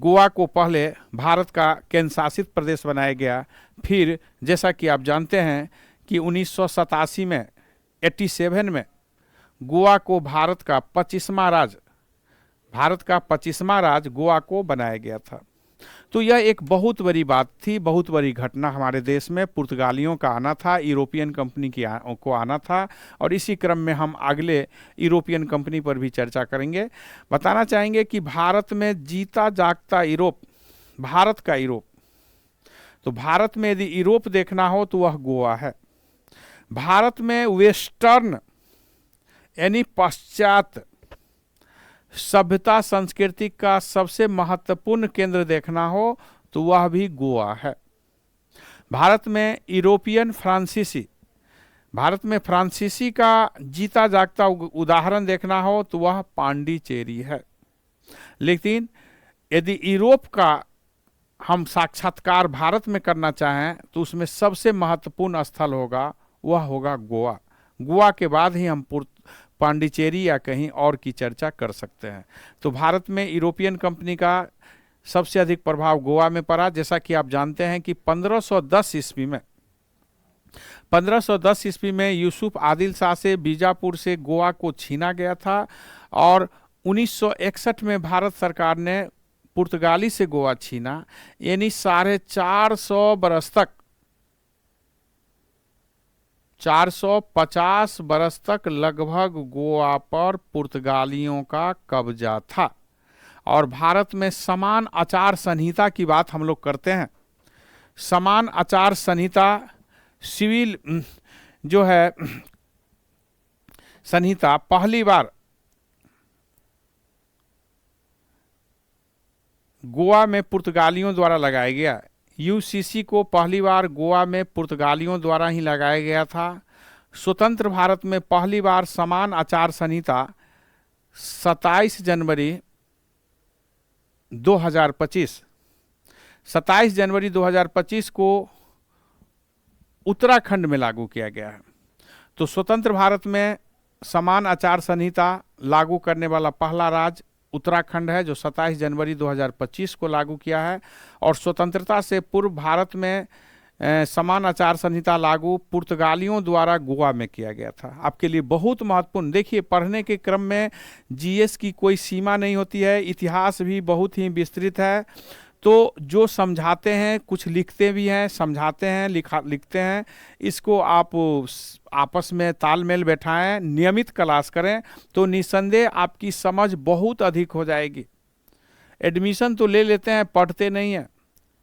गोवा को पहले भारत का केंद्र शासित प्रदेश बनाया गया। फिर जैसा कि आप जानते हैं कि 1987 में 87 में गोवा को भारत का 25वां राज्य गोवा को बनाया गया था। तो यह एक बहुत बड़ी बात थी, बहुत बड़ी घटना हमारे देश में। पुर्तगालियों का आना था, यूरोपियन कंपनी को आना था, और इसी क्रम में हम अगले यूरोपियन कंपनी पर भी चर्चा करेंगे। बताना चाहेंगे कि भारत में जीता जागता यूरोप, भारत का यूरोप, तो भारत में यदि यूरोप देखना हो तो वह गोवा है। भारत में वेस्टर्न यानी पाश्चात्य सभ्यता संस्कृति का सबसे महत्वपूर्ण केंद्र देखना हो तो वह भी गोवा है। भारत में यूरोपियन फ्रांसीसी, भारत में फ्रांसीसी का जीता जागता उदाहरण देखना हो तो वह पांडिचेरी है। लेकिन यदि यूरोप का हम साक्षात्कार भारत में करना चाहें तो उसमें सबसे महत्वपूर्ण स्थल होगा, वह होगा गोवा। गोवा के बाद ही हम पांडिचेरी या कहीं और की चर्चा कर सकते हैं। तो भारत में यूरोपियन कंपनी का सबसे अधिक प्रभाव गोवा में पड़ा। जैसा कि आप जानते हैं कि 1510 ईस्वी में यूसुफ आदिल शाह से बीजापुर से गोवा को छीना गया था, और 1961 में भारत सरकार ने पुर्तगाली से गोवा छीना। यानी 450 बरस तक, 450 बरस तक लगभग गोवा पर पुर्तगालियों का कब्जा था। और भारत में समान आचार संहिता की बात हम लोग करते हैं। समान आचार संहिता, सिविल जो है संहिता पहली बार गोवा में पुर्तगालियों द्वारा लगाया गया। यूसीसी को पहली बार गोवा में पुर्तगालियों द्वारा ही लगाया गया था। स्वतंत्र भारत में पहली बार समान आचार संहिता 27 जनवरी 2025 को उत्तराखंड में लागू किया गया है। तो स्वतंत्र भारत में समान आचार संहिता लागू करने वाला पहला राज्य उत्तराखंड है, जो 27 जनवरी 2025 को लागू किया है। और स्वतंत्रता से पूर्व भारत में समान आचार संहिता लागू पुर्तगालियों द्वारा गोवा में किया गया था। आपके लिए बहुत महत्वपूर्ण, देखिए पढ़ने के क्रम में जीएस की कोई सीमा नहीं होती है, इतिहास भी बहुत ही विस्तृत है। तो जो समझाते हैं, कुछ लिखते भी हैं, समझाते हैं, लिखते हैं, इसको आप आपस में तालमेल बैठाएं, नियमित क्लास करें तो निस्संदेह आपकी समझ बहुत अधिक हो जाएगी। एडमिशन तो ले लेते हैं, पढ़ते नहीं हैं,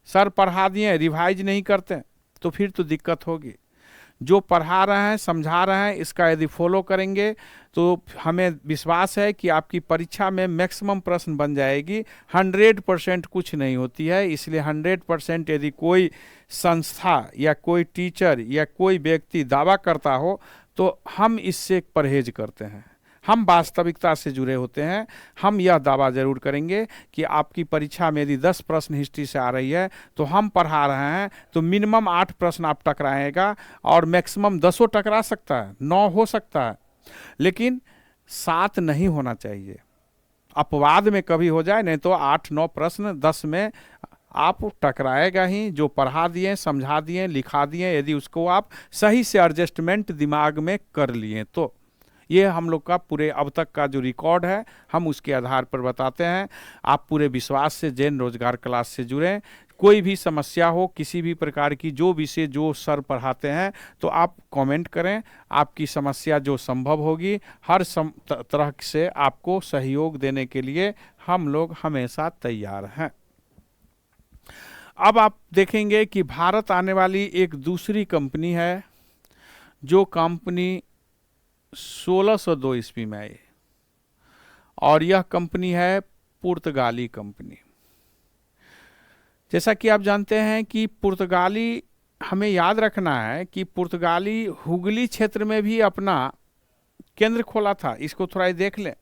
सर पढ़ा दिए, रिवाइज नहीं करते, तो फिर तो दिक्कत होगी। जो पढ़ा रहे हैं, समझा रहे हैं, इसका यदि फॉलो करेंगे तो हमें विश्वास है कि आपकी परीक्षा में मैक्सिमम प्रश्न बन जाएगी। 100% कुछ नहीं होती है, इसलिए 100% यदि कोई संस्था या कोई टीचर या कोई व्यक्ति दावा करता हो तो हम इससे परहेज करते हैं। हम वास्तविकता से जुड़े होते हैं। हम यह दावा जरूर करेंगे कि आपकी परीक्षा में यदि 10 प्रश्न हिस्ट्री से आ रही है तो हम पढ़ा रहे हैं तो मिनिमम 8 प्रश्न आप टकराएगा, और मैक्सिमम 10 टकरा सकता है, 9 हो सकता है, लेकिन 7 नहीं होना चाहिए। अपवाद में कभी हो जाए, नहीं तो 8-9 प्रश्न 10 में आप टकराएगा ही। जो पढ़ा दिए, समझा दिए, लिखा दिए, यदि उसको आप सही से एडजस्टमेंट दिमाग में कर लिए तो ये हम लोग का पूरे अब तक का जो रिकॉर्ड है हम उसके आधार पर बताते हैं। आप पूरे विश्वास से जैन रोजगार क्लास से जुड़ें। कोई भी समस्या हो, किसी भी प्रकार की, जो विषय जो सर पढ़ाते हैं, तो आप कमेंट करें। आपकी समस्या जो संभव होगी, हर तरह से आपको सहयोग देने के लिए हम लोग हमेशा तैयार हैं। अब आप देखेंगे कि भारत आने वाली एक दूसरी कंपनी है, जो कंपनी 1602 ईस्वी में आई, और यह कंपनी है पुर्तगाली कंपनी। जैसा कि आप जानते हैं कि पुर्तगाली, हमें याद रखना है कि पुर्तगाली हुगली क्षेत्र में भी अपना केंद्र खोला था। इसको थोड़ा देख लें,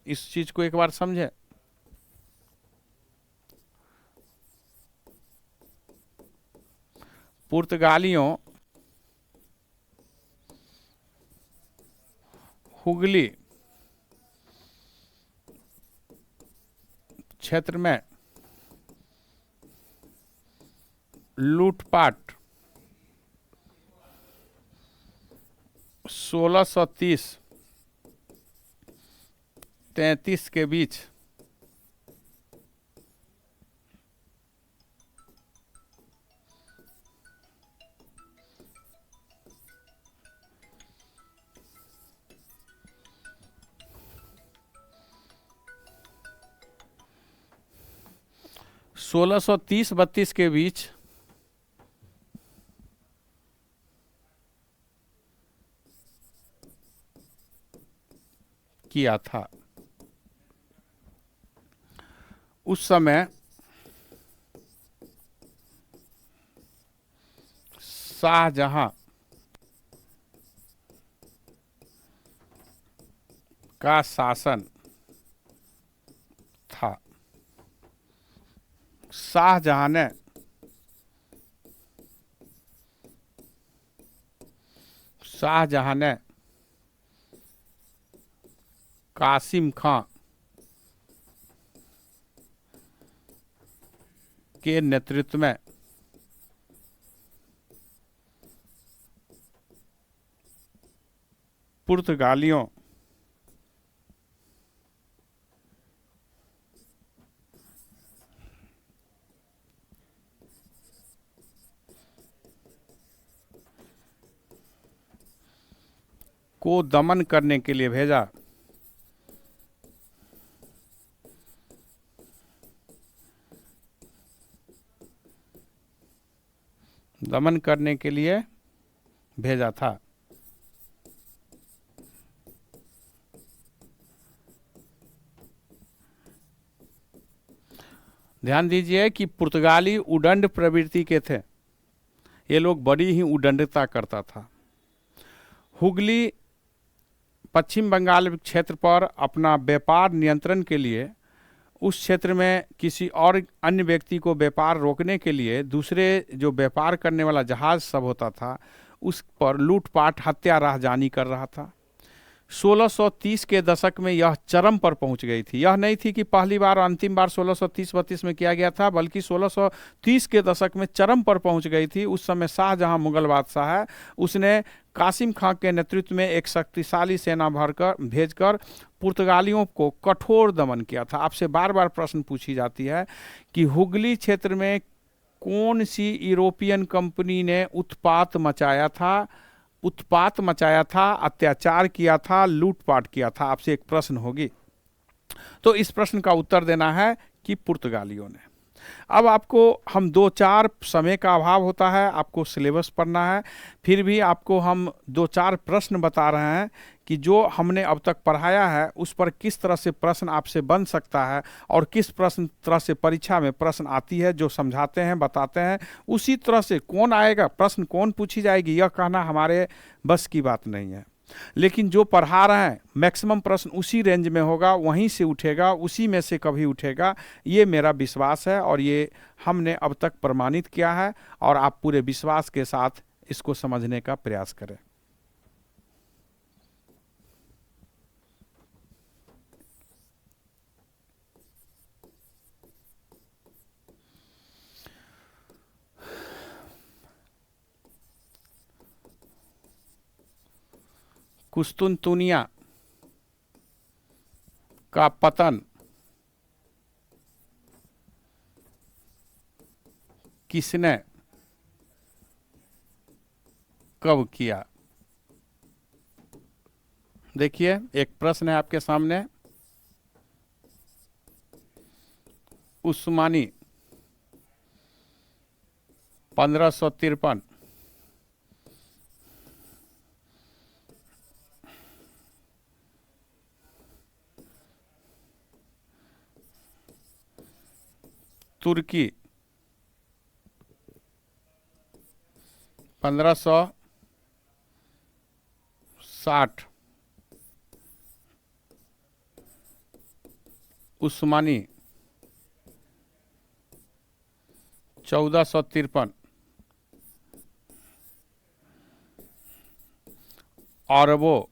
इस चीज को एक बार समझें। पुर्तगालियों हुगली क्षेत्र में लूटपाट 1630-33 के बीच 1630-32 के बीच किया था। उस समय शाहजहां का शासन था। शाहजहां ने कासिम खां के नेतृत्व में पुर्तगालियों को दमन करने के लिए भेजा। दमन करने के लिए भेजा था। ध्यान दीजिए कि पुर्तगाली उदंड प्रवृत्ति के थे। ये लोग बड़ी ही उदंडता करता था। हुगली पश्चिम बंगाल क्षेत्र पर अपना व्यापार नियंत्रण के लिए, उस क्षेत्र में किसी और अन्य व्यक्ति को व्यापार रोकने के लिए दूसरे जो व्यापार करने वाला जहाज सब होता था उस पर लूटपाट, हत्या, राहजानी कर रहा था। 1630 के दशक में यह चरम पर पहुंच गई थी। यह नहीं थी कि पहली बार और अंतिम बार 1630-32 में किया गया था, बल्कि 1630 के दशक में चरम पर पहुंच गई थी। उस समय शाहजहां मुगल बादशाह है, उसने कासिम खां के नेतृत्व में एक शक्तिशाली सेना भेजकर पुर्तगालियों को कठोर दमन किया था। आपसे बार बार प्रश्न पूछी जाती है कि हुगली क्षेत्र में कौन सी यूरोपियन कंपनी ने उत्पात मचाया था, अत्याचार किया था, लूटपाट किया था। आपसे एक प्रश्न होगी, तो इस प्रश्न का उत्तर देना है कि पुर्तगालियों ने। अब आपको हम 2-4 समय का अभाव होता है, आपको सिलेबस पढ़ना है, फिर भी आपको हम 2-4 प्रश्न बता रहे हैं कि जो हमने अब तक पढ़ाया है उस पर किस तरह से प्रश्न आपसे बन सकता है और किस तरह से परीक्षा में प्रश्न आती है, जो समझाते हैं, बताते हैं, उसी तरह से कौन आएगा, प्रश्न कौन पूछी जाएगी, यह कहना हमारे बस की बात नहीं है। लेकिन जो पढ़ा रहे हैं मैक्सिमम प्रश्न उसी रेंज में होगा, वहीं से उठेगा, उसी में से कभी उठेगा, ये मेरा विश्वास है और ये हमने अब तक प्रमाणित किया है। और आप पूरे विश्वास के साथ इसको समझने का प्रयास करें। कुस्तुनतुनिया का पतन किसने कब किया? देखिए, एक प्रश्न है आपके सामने। उस्मानी 1553, तुर्की 1560, उस्मानी 1453, अरबों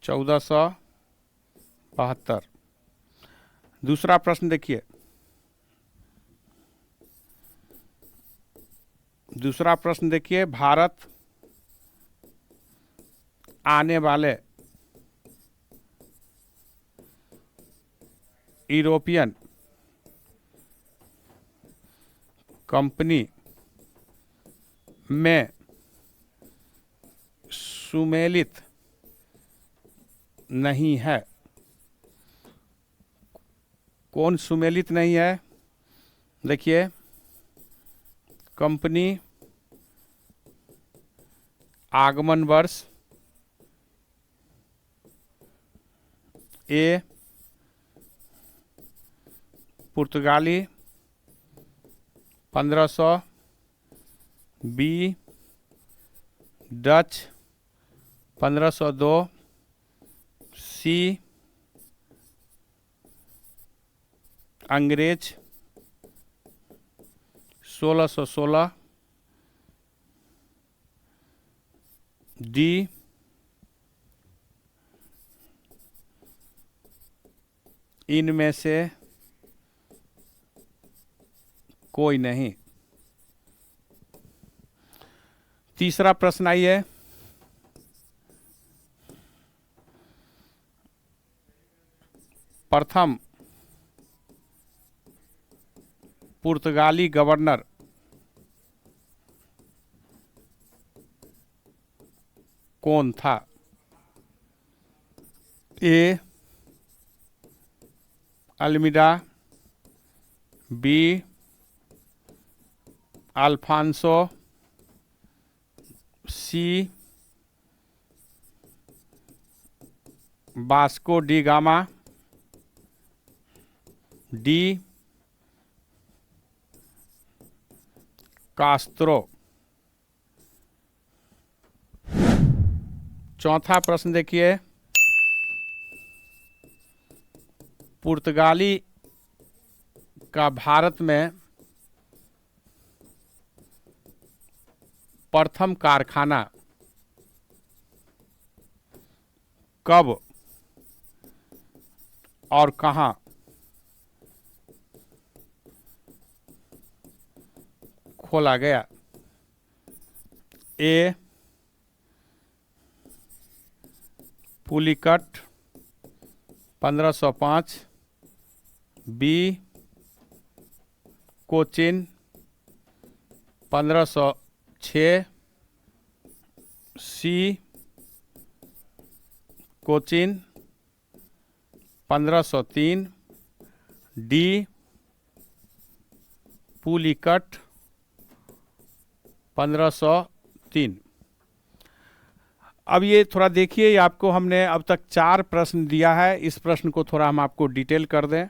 1472। दूसरा प्रश्न देखिए, भारत आने वाले यूरोपियन कंपनी में सुमेलित नहीं है। कौन सुमेलित नहीं है? देखिए, कंपनी आगमन वर्ष ए पुर्तगाली 1500, बी डच 1502, सी अंग्रेज 1616, डी इनमें से कोई नहीं। तीसरा प्रश्न आइए, प्रथम पुर्तगाली गवर्नर कौन था? A Almeida, B Alfonso, C Vasco da Gama, D Castro. चौथा प्रश्न देखिए, पुर्तगाली का भारत में प्रथम कारखाना कब और कहां खोला गया? ए पुलिकट 1505, बी कोचिन 1506, सी कोचिन 1503, डी पुलिकट 1503। अब ये थोड़ा देखिए, ये आपको हमने अब तक 4 प्रश्न दिया है। इस प्रश्न को थोड़ा हम आपको डिटेल कर दें।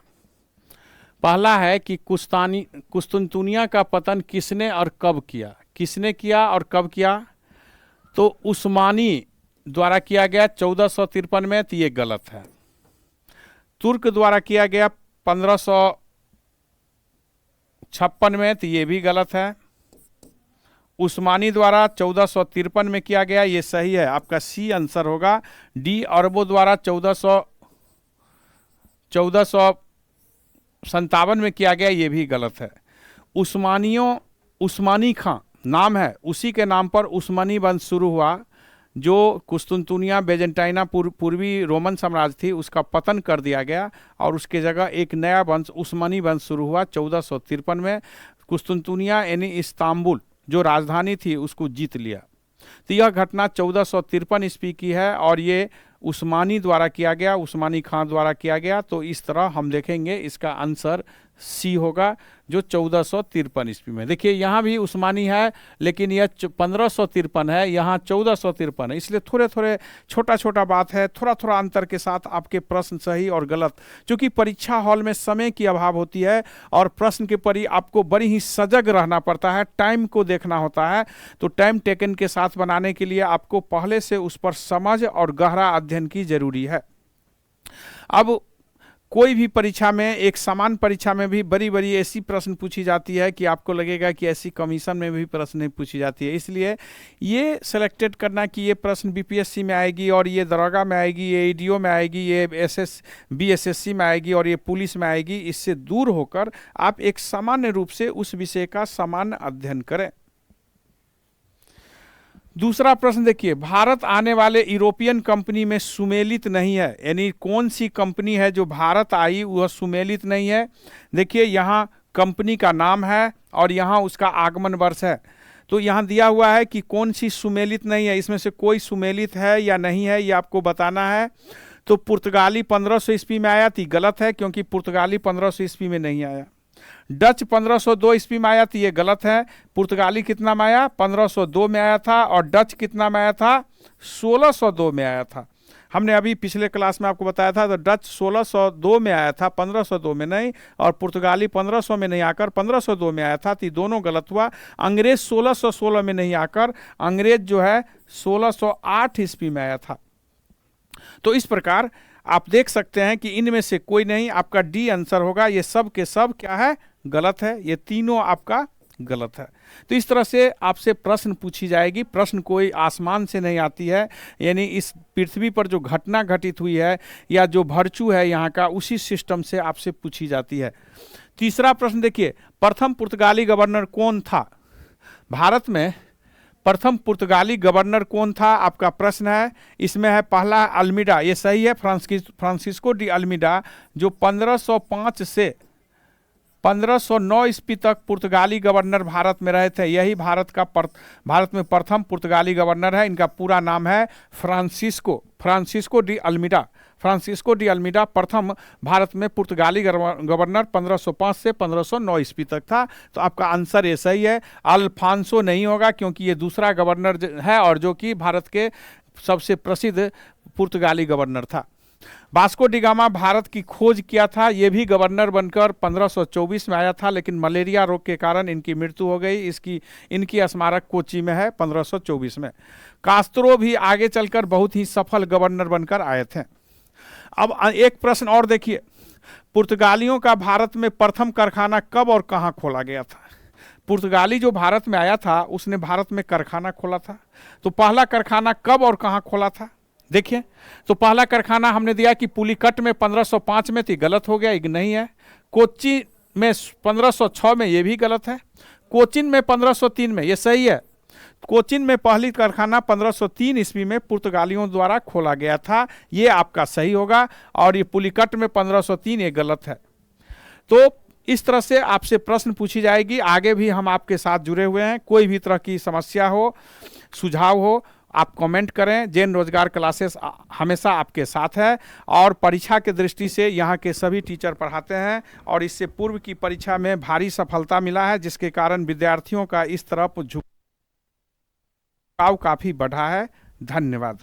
पहला है कि कुस्तुनतुनिया का पतन किसने और कब किया? किसने किया और कब किया? तो उस्मानी द्वारा किया गया 1453 में, तो ये गलत है। तुर्क द्वारा किया गया 1556 में, तो ये भी गलत है। उस्मानी द्वारा 1453 में किया गया, ये सही है, आपका सी आंसर होगा। डी अरबों द्वारा 1457 में किया गया, ये भी गलत है। उस्मानी खां नाम है, उसी के नाम पर उस्मानी वंश शुरू हुआ, जो कुस्तुनतुनिया बेजेंटाइना पूर्वी रोमन साम्राज्य थी, उसका पतन कर दिया गया और उसके जगह एक नया वंश उस्मानी वंश शुरू हुआ 1453 में। कुस्तुनतुनिया यानी इस्तांबुल जो राजधानी थी उसको जीत लिया। तो यह घटना 1453 ईस्वी की है और ये उस्मानी द्वारा किया गया, उस्मानी खां द्वारा किया गया। तो इस तरह हम देखेंगे, इसका आंसर सी होगा, जो 1453 ईस्वी में। देखिए यहाँ भी उस्मानी है, लेकिन यह 1553 है, यहाँ 1453 है। इसलिए थोड़े थोड़े छोटा छोटा बात है, थोड़ा थोड़ा अंतर के साथ आपके प्रश्न सही और गलत। क्योंकि परीक्षा हॉल में समय की अभाव होती है और प्रश्न के परी आपको बड़ी ही सजग रहना पड़ता है, टाइम को देखना होता है। तो टाइम टेकन के साथ बनाने के लिए आपको पहले से उस पर समझ और गहरा अध्ययन की जरूरी है। अब कोई भी परीक्षा में, एक समान परीक्षा में भी बड़ी बड़ी ऐसी प्रश्न पूछी जाती है कि आपको लगेगा कि ऐसी कमीशन में भी प्रश्न नहीं पूछी जाती है। इसलिए ये सेलेक्टेड करना कि ये प्रश्न बीपीएससी में आएगी और ये दरोगा में आएगी, ये ईडीओ में आएगी, ये बीएसएससी में आएगी और ये पुलिस में आएगी, इससे दूर होकर आप एक सामान्य रूप से उस विषय का सामान्य अध्ययन करें। दूसरा प्रश्न देखिए, भारत आने वाले यूरोपियन कंपनी में सुमेलित नहीं है, यानी कौन सी कंपनी है जो भारत आई वह सुमेलित नहीं है? देखिए यहाँ कंपनी का नाम है और यहाँ उसका आगमन वर्ष है। तो यहाँ दिया हुआ है कि कौन सी सुमेलित नहीं है, इसमें से कोई सुमेलित है या नहीं है, ये आपको बताना है। तो पुर्तगाली 1500 ईस्वी में आया थी, गलत है क्योंकि पुर्तगाली 1500 ईस्वी में नहीं आया। डच 1502 ईस्वी में आया थी, ये गलत है। पुर्तगाली कितना में आया? 1502 में आया था। और डच कितना में आया था? 1602 में आया था। हमने अभी पिछले क्लास में आपको बताया था, तो डच 1602 में आया था, 1502 में नहीं, और पुर्तगाली 1500 में नहीं आकर 1502 में आया था, तो दोनों गलत हुआ। अंग्रेज 1616 में नहीं आकर अंग्रेज जो है 1608 ईस्वी में आया था। तो इस प्रकार आप देख सकते हैं कि इनमें से कोई नहीं, आपका डी आंसर होगा। ये सब के सब क्या है? गलत है। ये तीनों आपका गलत है। तो इस तरह से आपसे प्रश्न पूछी जाएगी। प्रश्न कोई आसमान से नहीं आती है, यानी इस पृथ्वी पर जो घटना घटित हुई है या जो वर्चू है यहाँ का, उसी सिस्टम से आपसे पूछी जाती है। तीसरा प्रश्न देखिए, प्रथम पुर्तगाली गवर्नर कौन था? भारत में प्रथम पुर्तगाली गवर्नर कौन था? आपका प्रश्न है। इसमें है पहला अल्मीडा, ये सही है, फ्रांसिस्को डी अल्मीडा, जो 1505 से 1509 ईस्वी तक पुर्तगाली गवर्नर भारत में रहे थे। यही भारत में प्रथम पुर्तगाली गवर्नर है। इनका पूरा नाम है Francisco de Almeida. Francisco de Almeida प्रथम भारत में पुर्तगाली गवर्नर 1505 से 1509 ईस्वी तक था। तो आपका आंसर ये सही है। अल्फांसो नहीं होगा क्योंकि ये दूसरा गवर्नर है और जो कि भारत के सबसे प्रसिद्ध पुर्तगाली गवर्नर था। वास्को डी गामा भारत की खोज किया था। ये भी गवर्नर बनकर 1524 में आया था, लेकिन मलेरिया रोग के कारण इनकी मृत्यु हो गई। इनकी स्मारक कोची में है 1524 में। कास्त्रो भी आगे चलकर बहुत ही सफल गवर्नर बनकर आए थे। अब एक प्रश्न और देखिए, पुर्तगालियों का भारत में प्रथम कारखाना कब और कहां खोला गया था? पुर्तगाली जो भारत में आया था उसने भारत में कारखाना खोला था। तो पहला कारखाना कब और कहां खोला था? देखिए, तो पहला कारखाना हमने दिया कि पुलिकट में 1505 में थी, गलत हो गया, एक नहीं है। कोच्चि में 1506 में, ये भी गलत है। कोचिन में 1503 में, ये सही है। कोचिन में पहली कारखाना 1503 ईस्वी में पुर्तगालियों द्वारा खोला गया था, ये आपका सही होगा। और ये पुलिकट में 1503, ये गलत है। तो इस तरह से आपसे प्रश्न पूछी जाएगी। आगे भी हम आपके साथ जुड़े हुए हैं। कोई भी तरह की समस्या हो, सुझाव हो, आप कमेंट करें। जैन रोजगार क्लासेस हमेशा आपके साथ है और परीक्षा के दृष्टि से यहाँ के सभी टीचर पढ़ाते हैं। और इससे पूर्व की परीक्षा में भारी सफलता मिला है, जिसके कारण विद्यार्थियों का इस तरफ झुकाव काफ़ी बढ़ा है। धन्यवाद।